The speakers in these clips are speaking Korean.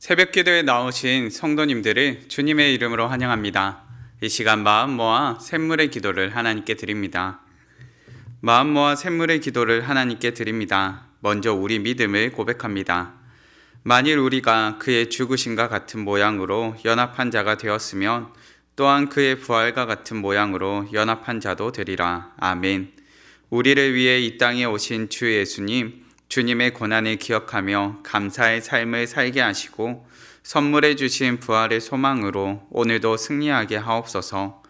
새벽 기도에 나오신 성도님들을 주님의 이름으로 환영합니다. 이 시간 마음 모아 샘물의 기도를 하나님께 드립니다. 마음 모아 샘물의 기도를 하나님께 드립니다. 먼저 우리 믿음을 고백합니다. 만일 우리가 그의 죽으심과 같은 모양으로 연합한 자가 되었으면 또한 그의 부활과 같은 모양으로 연합한 자도 되리라. 아멘. 우리를 위해 이 땅에 오신 주 예수님, 주님의 고난을 기억하며 감사의 삶을 살게 하시고 선물해 주신 부활의 소망으로 오늘도 승리하게 하옵소서.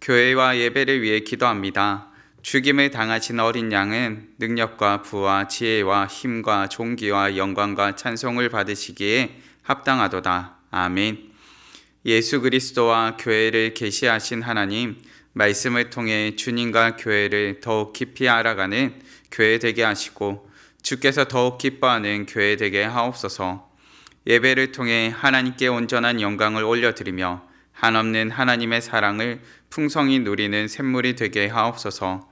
교회와 예배를 위해 기도합니다. 죽임을 당하신 어린 양은 능력과 부와 지혜와 힘과 존귀와 영광과 찬송을 받으시기에 합당하도다. 아멘. 예수 그리스도와 교회를 계시하신 하나님, 말씀을 통해 주님과 교회를 더욱 깊이 알아가는 교회 되게 하시고 주께서 더욱 기뻐하는 교회 되게 하옵소서. 예배를 통해 하나님께 온전한 영광을 올려드리며 한없는 하나님의 사랑을 풍성히 누리는 샘물이 되게 하옵소서.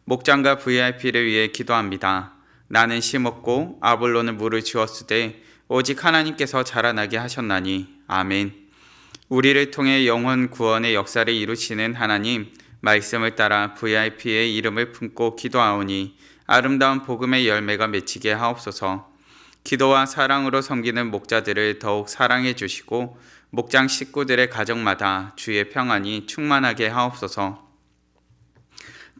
목장과 VIP를 위해 기도합니다. 나는 심었고 아볼로는 물을 주었으되 오직 하나님께서 자라나게 하셨나니. 아멘. 우리를 통해 영혼 구원의 역사를 이루시는 하나님, 말씀을 따라 VIP의 이름을 품고 기도하오니 아름다운 복음의 열매가 맺히게 하옵소서. 기도와 사랑으로 섬기는 목자들을 더욱 사랑해 주시고 목장 식구들의 가정마다 주의 평안이 충만하게 하옵소서.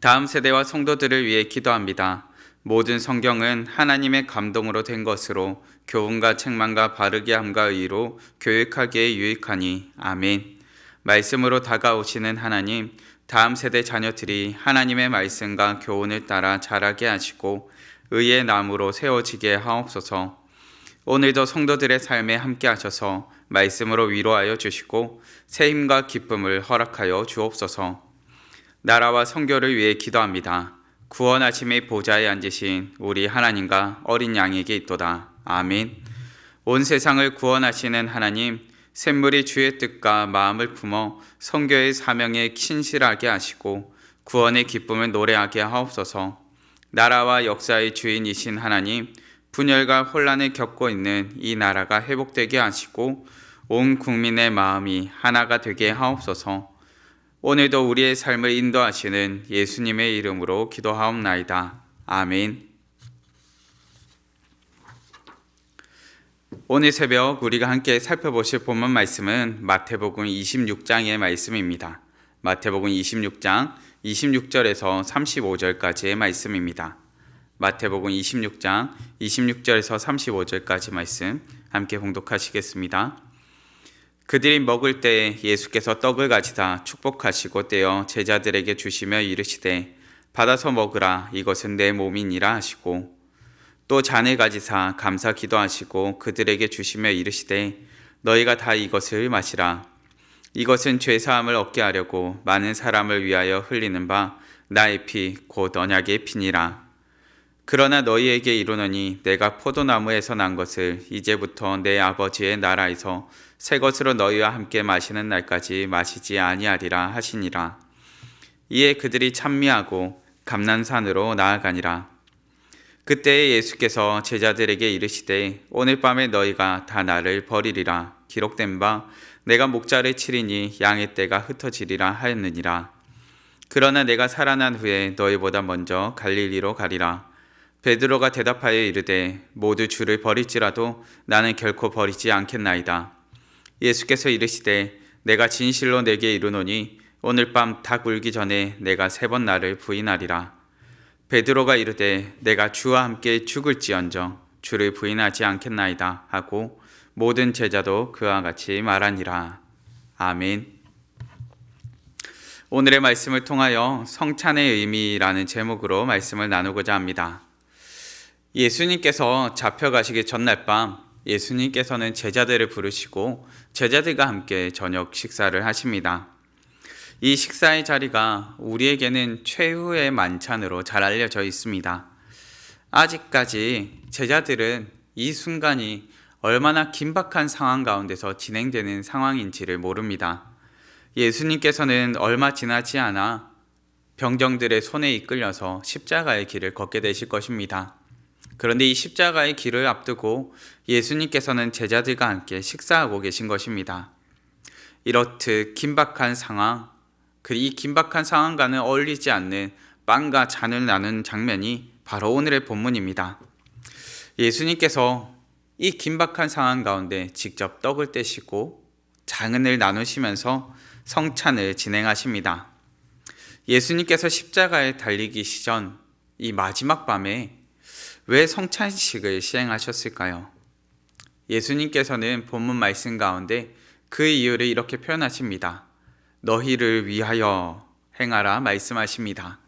다음 세대와 성도들을 위해 기도합니다. 모든 성경은 하나님의 감동으로 된 것으로 교훈과 책망과 바르게 함과 의로 교육하기에 유익하니. 아멘. 말씀으로 다가오시는 하나님, 다음 세대 자녀들이 하나님의 말씀과 교훈을 따라 자라게 하시고 의의 나무로 세워지게 하옵소서. 오늘도 성도들의 삶에 함께 하셔서 말씀으로 위로하여 주시고 새 힘과 기쁨을 허락하여 주옵소서. 나라와 선교를 위해 기도합니다. 구원하심의 보좌에 앉으신 우리 하나님과 어린 양에게 있도다. 아멘. 온 세상을 구원하시는 하나님, 샘물이 주의 뜻과 마음을 품어 선교의 사명에 신실하게 하시고 구원의 기쁨을 노래하게 하옵소서. 나라와 역사의 주인이신 하나님, 분열과 혼란을 겪고 있는 이 나라가 회복되게 하시고 온 국민의 마음이 하나가 되게 하옵소서. 오늘도 우리의 삶을 인도하시는 예수님의 이름으로 기도하옵나이다. 아멘. 오늘 새벽 우리가 함께 살펴보실 본문 말씀은 마태복음 26장의 말씀입니다. 마태복음 26장 26절에서 35절까지의 말씀입니다. 마태복음 26장 26절에서 35절까지 말씀 함께 봉독하시겠습니다. 그들이 먹을 때에 예수께서 떡을 가지사 축복하시고 떼어 제자들에게 주시며 이르시되 받아서 먹으라, 이것은 내 몸이니라 하시고 또 잔을 가지사 감사 기도하시고 그들에게 주시며 이르시되 너희가 다 이것을 마시라. 이것은 죄사함을 얻게 하려고 많은 사람을 위하여 흘리는 바 나의 피 곧 언약의 피니라. 그러나 너희에게 이르노니 내가 포도나무에서 난 것을 이제부터 내 아버지의 나라에서 새 것으로 너희와 함께 마시는 날까지 마시지 아니하리라 하시니라. 이에 그들이 찬미하고 감난산으로 나아가니라. 그때에 예수께서 제자들에게 이르시되 오늘 밤에 너희가 다 나를 버리리라. 기록된 바 내가 목자를 치리니 양의 떼가 흩어지리라 하였느니라. 그러나 내가 살아난 후에 너희보다 먼저 갈릴리로 가리라. 베드로가 대답하여 이르되 모두 주를 버릴지라도 나는 결코 버리지 않겠나이다. 예수께서 이르시되 내가 진실로 내게 이르노니 오늘 밤 닭 울기 전에 내가 3번 나를 부인하리라. 베드로가 이르되 내가 주와 함께 죽을지언정 주를 부인하지 않겠나이다 하고 모든 제자도 그와 같이 말하니라. 아멘. 오늘의 말씀을 통하여 성찬의 의미라는 제목으로 말씀을 나누고자 합니다. 예수님께서 잡혀가시기 전날 밤 예수님께서는 제자들을 부르시고 제자들과 함께 저녁 식사를 하십니다. 이 식사의 자리가 우리에게는 최후의 만찬으로 잘 알려져 있습니다. 아직까지 제자들은 이 순간이 얼마나 긴박한 상황 가운데서 진행되는 상황인지를 모릅니다. 예수님께서는 얼마 지나지 않아 병정들의 손에 이끌려서 십자가의 길을 걷게 되실 것입니다. 그런데 이 십자가의 길을 앞두고 예수님께서는 제자들과 함께 식사하고 계신 것입니다. 이렇듯 긴박한 상황, 이 긴박한 상황과는 어울리지 않는 빵과 잔을 나누는 장면이 바로 오늘의 본문입니다. 예수님께서 이 긴박한 상황 가운데 직접 떡을 떼시고 잔을 나누시면서 성찬을 진행하십니다. 예수님께서 십자가에 달리기 시전 이 마지막 밤에 왜 성찬식을 시행하셨을까요? 예수님께서는 본문 말씀 가운데 그 이유를 이렇게 표현하십니다. 너희를 위하여 행하라 말씀하십니다.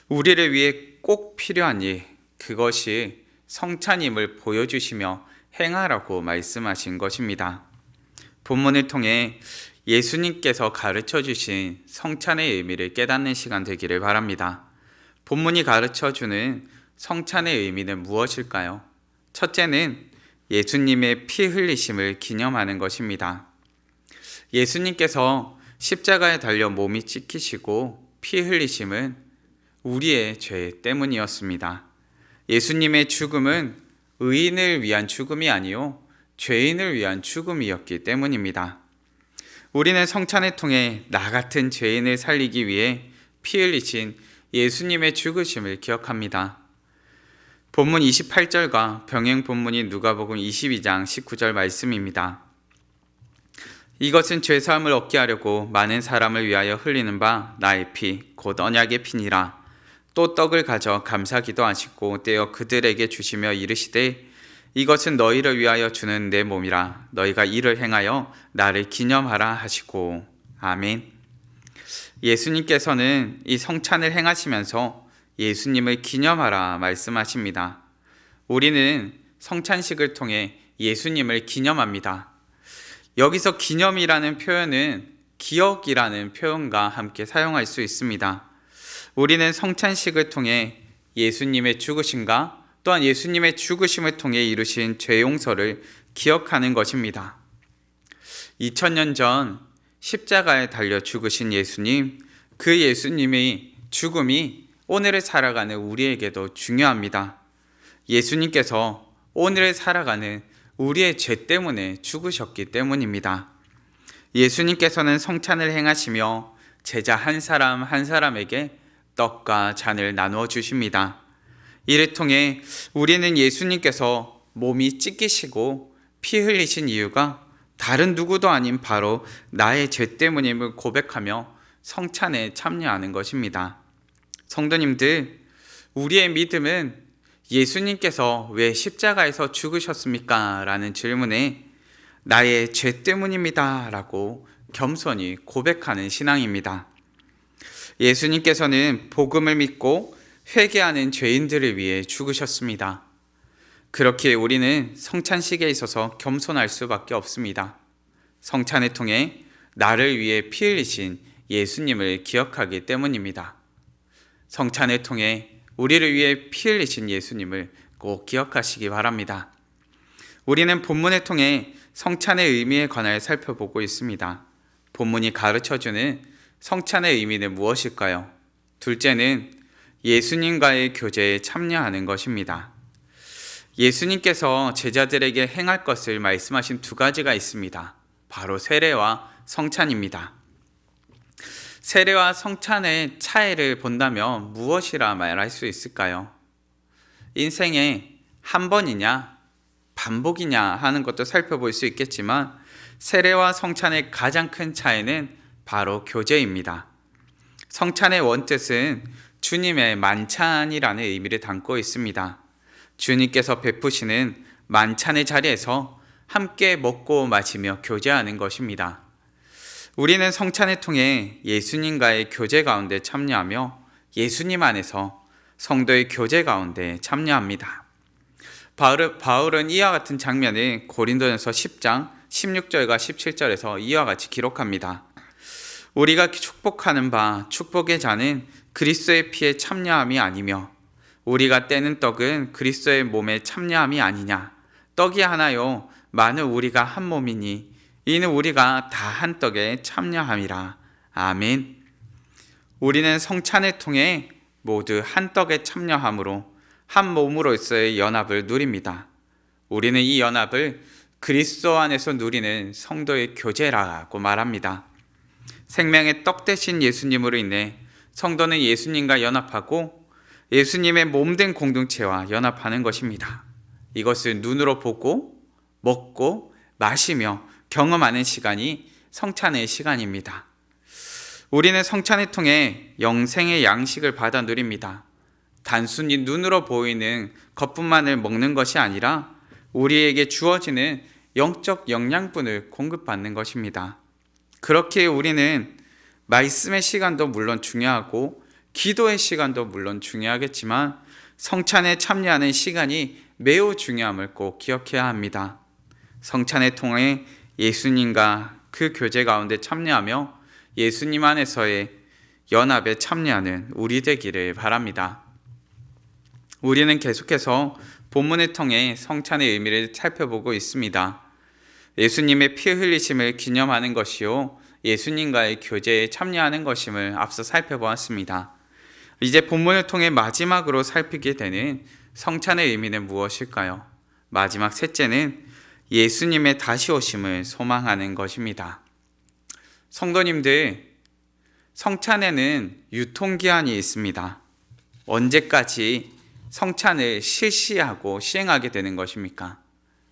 우리를 위해 꼭 필요한 일, 그것이 성찬임을 보여주시며 행하라고 말씀하신 것입니다. 본문을 통해 예수님께서 가르쳐 주신 성찬의 의미를 깨닫는 시간 되기를 바랍니다. 본문이 가르쳐 주는 성찬의 의미는 무엇일까요? 첫째는 예수님의 피 흘리심을 기념하는 것입니다. 예수님께서 십자가에 달려 몸이 찢기시고 피 흘리심은 우리의 죄 때문이었습니다. 예수님의 죽음은 의인을 위한 죽음이 아니요 죄인을 위한 죽음이었기 때문입니다. 우리는 성찬을 통해 나 같은 죄인을 살리기 위해 피 흘리신 예수님의 죽으심을 기억합니다. 본문 28절과 병행 본문이 누가복음 22장 19절 말씀입니다. 이것은 죄사함을 얻게 하려고 많은 사람을 위하여 흘리는 바 나의 피 곧 언약의 피니라. 또 떡을 가져 감사기도 하시고 떼어 그들에게 주시며 이르시되 이것은 너희를 위하여 주는 내 몸이라. 너희가 이를 행하여 나를 기념하라 하시고. 아멘. 예수님께서는 이 성찬을 행하시면서 예수님을 기념하라 말씀하십니다. 우리는 성찬식을 통해 예수님을 기념합니다. 여기서 기념이라는 표현은 기억이라는 표현과 함께 사용할 수 있습니다. 우리는 성찬식을 통해 예수님의 죽으심과 또한 예수님의 죽으심을 통해 이루신 죄 용서를 기억하는 것입니다. 2000년 전 십자가에 달려 죽으신 예수님, 그 예수님의 죽음이 오늘을 살아가는 우리에게도 중요합니다. 예수님께서 오늘을 살아가는 우리의 죄 때문에 죽으셨기 때문입니다. 예수님께서는 성찬을 행하시며 제자 한 사람 한 사람에게 떡과 잔을 나누어 주십니다. 이를 통해 우리는 예수님께서 몸이 찢기시고 피 흘리신 이유가 다른 누구도 아닌 바로 나의 죄 때문임을 고백하며 성찬에 참여하는 것입니다. 성도님들, 우리의 믿음은 예수님께서 왜 십자가에서 죽으셨습니까? 라는 질문에 나의 죄 때문입니다 라고 겸손히 고백하는 신앙입니다. 예수님께서는 복음을 믿고 회개하는 죄인들을 위해 죽으셨습니다. 그렇기에 우리는 성찬식에 있어서 겸손할 수밖에 없습니다. 성찬을 통해 나를 위해 피 흘리신 예수님을 기억하기 때문입니다. 성찬을 통해 우리를 위해 피 흘리신 예수님을 꼭 기억하시기 바랍니다. 우리는 본문을 통해 성찬의 의미에 관하여 살펴보고 있습니다. 본문이 가르쳐주는 성찬의 의미는 무엇일까요? 둘째는 예수님과의 교제에 참여하는 것입니다. 예수님께서 제자들에게 행할 것을 말씀하신 두 가지가 있습니다. 바로 세례와 성찬입니다. 세례와 성찬의 차이를 본다면 무엇이라 말할 수 있을까요? 인생에 한 번이냐 반복이냐 하는 것도 살펴볼 수 있겠지만 세례와 성찬의 가장 큰 차이는 바로 교제입니다. 성찬의 원뜻은 주님의 만찬이라는 의미를 담고 있습니다. 주님께서 베푸시는 만찬의 자리에서 함께 먹고 마시며 교제하는 것입니다. 우리는 성찬을 통해 예수님과의 교제 가운데 참여하며 예수님 안에서 성도의 교제 가운데 참여합니다. 바울은 이와 같은 장면을 고린도전서 10장 16절과 17절에서 이와 같이 기록합니다. 우리가 축복하는 바 축복의 잔은 그리스도의 피에 참여함이 아니며 우리가 떼는 떡은 그리스도의 몸에 참여함이 아니냐. 떡이 하나요 만일 우리가 한 몸이니 이는 우리가 다 한 떡에 참여함이라. 아멘. 우리는 성찬을 통해 모두 한 떡에 참여함으로 한 몸으로서의 연합을 누립니다. 우리는 이 연합을 그리스도 안에서 누리는 성도의 교제라고 말합니다. 생명의 떡 되신 예수님으로 인해 성도는 예수님과 연합하고 예수님의 몸된 공동체와 연합하는 것입니다. 이것을 눈으로 보고 먹고 마시며 경험하는 시간이 성찬의 시간입니다. 우리는 성찬을 통해 영생의 양식을 받아 누립니다. 단순히 눈으로 보이는 것뿐만을 먹는 것이 아니라 우리에게 주어지는 영적 영양분을 공급받는 것입니다. 그렇게 우리는 말씀의 시간도 물론 중요하고 기도의 시간도 물론 중요하겠지만 성찬에 참여하는 시간이 매우 중요함을 꼭 기억해야 합니다. 성찬을 통해 예수님과 그 교제 가운데 참여하며 예수님 안에서의 연합에 참여하는 우리 되기를 바랍니다. 우리는 계속해서 본문을 통해 성찬의 의미를 살펴보고 있습니다. 예수님의 피 흘리심을 기념하는 것이요 예수님과의 교제에 참여하는 것임을 앞서 살펴보았습니다. 이제 본문을 통해 마지막으로 살피게 되는 성찬의 의미는 무엇일까요? 마지막 셋째는 예수님의 다시 오심을 소망하는 것입니다. 성도님들, 성찬에는 유통기한이 있습니다. 언제까지 성찬을 실시하고 시행하게 되는 것입니까?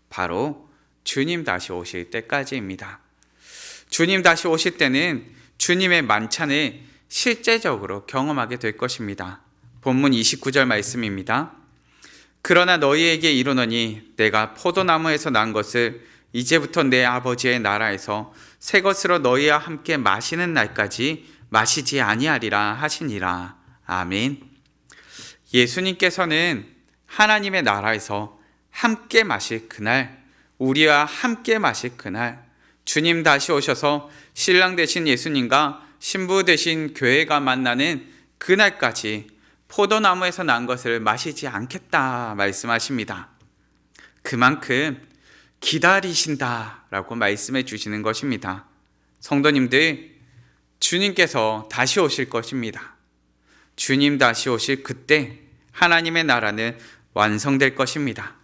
바로 주님 다시 오실 때까지입니다. 주님 다시 오실 때는 주님의 만찬을 실제적으로 경험하게 될 것입니다. 본문 29절 말씀입니다. 그러나 너희에게 이르노니 내가 포도나무에서 난 것을 이제부터 내 아버지의 나라에서 새 것으로 너희와 함께 마시는 날까지 마시지 아니하리라 하시니라. 아멘. 예수님께서는 하나님의 나라에서 함께 마실 그날, 우리와 함께 마실 그날, 주님 다시 오셔서 신랑 되신 예수님과 신부 되신 교회가 만나는 그날까지 포도나무에서 난 것을 마시지 않겠다 말씀하십니다. 그만큼 기다리신다라고 말씀해 주시는 것입니다. 성도님들, 주님께서 다시 오실 것입니다. 주님 다시 오실 그때 하나님의 나라는 완성될 것입니다.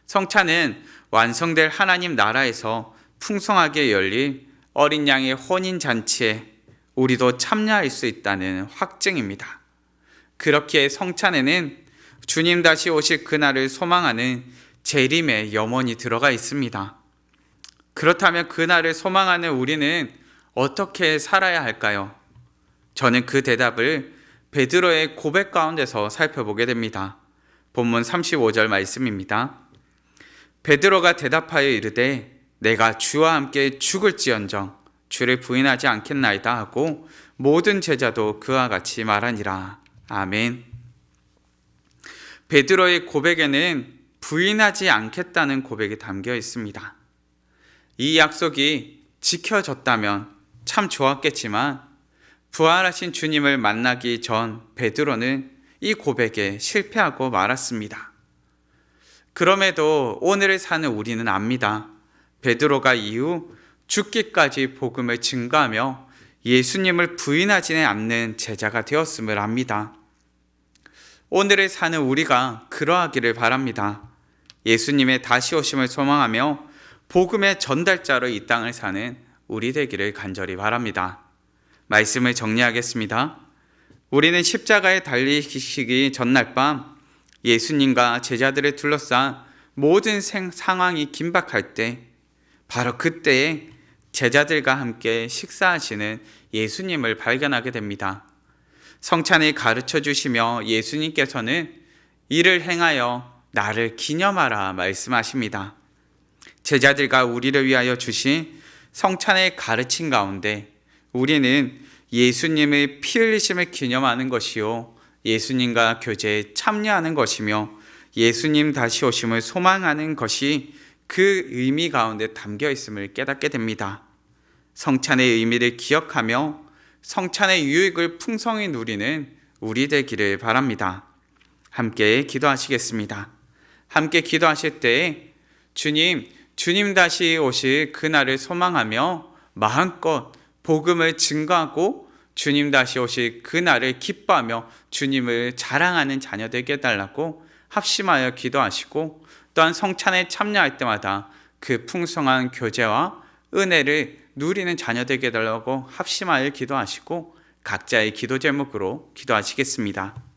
성찬은 완성될 하나님 나라에서 풍성하게 열릴 어린 양의 혼인잔치에 우리도 참여할 수 있다는 확증입니다. 그렇게 성찬에는 주님 다시 오실 그날을 소망하는 재림의 염원이 들어가 있습니다. 그렇다면 그날을 소망하는 우리는 어떻게 살아야 할까요? 저는 그 대답을 베드로의 고백 가운데서 살펴보게 됩니다. 본문 35절 말씀입니다. 베드로가 대답하여 이르되 내가 주와 함께 죽을지언정 주를 부인하지 않겠나이다 하고 모든 제자도 그와 같이 말하니라. 아멘. 베드로의 고백에는 부인하지 않겠다는 고백이 담겨 있습니다. 이 약속이 지켜졌다면 참 좋았겠지만 부활하신 주님을 만나기 전 베드로는 이 고백에 실패하고 말았습니다. 그럼에도 오늘을 사는 우리는 압니다. 베드로가 이후 죽기까지 복음을 증거하며 예수님을 부인하지는 않는 제자가 되었음을 압니다. 오늘을 사는 우리가 그러하기를 바랍니다. 예수님의 다시 오심을 소망하며 복음의 전달자로 이 땅을 사는 우리 되기를 간절히 바랍니다. 말씀을 정리하겠습니다. 우리는 십자가에 달리시기 전날 밤 예수님과 제자들을 둘러싼 모든 상황이 긴박할 때 바로 그때에 제자들과 함께 식사하시는 예수님을 발견하게 됩니다. 성찬을 가르쳐 주시며 예수님께서는 이를 행하여 나를 기념하라 말씀하십니다. 제자들과 우리를 위하여 주신 성찬의 가르침 가운데 우리는 예수님의 피 흘리심을 기념하는 것이요 예수님과 교제에 참여하는 것이며 예수님 다시 오심을 소망하는 것이 그 의미 가운데 담겨 있음을 깨닫게 됩니다. 성찬의 의미를 기억하며 성찬의 유익을 풍성히 누리는 우리 되기를 바랍니다. 함께 기도하시겠습니다. 함께 기도하실 때에 주님 다시 오실 그날을 소망하며 마음껏 복음을 증거하고 주님 다시 오실 그날을 기뻐하며 주님을 자랑하는 자녀 되게 해달라고 합심하여 기도하시고, 또한 성찬에 참여할 때마다 그 풍성한 교제와 은혜를 누리는 자녀 되게 해달라고 합심하여 기도하시고, 각자의 기도 제목으로 기도하시겠습니다.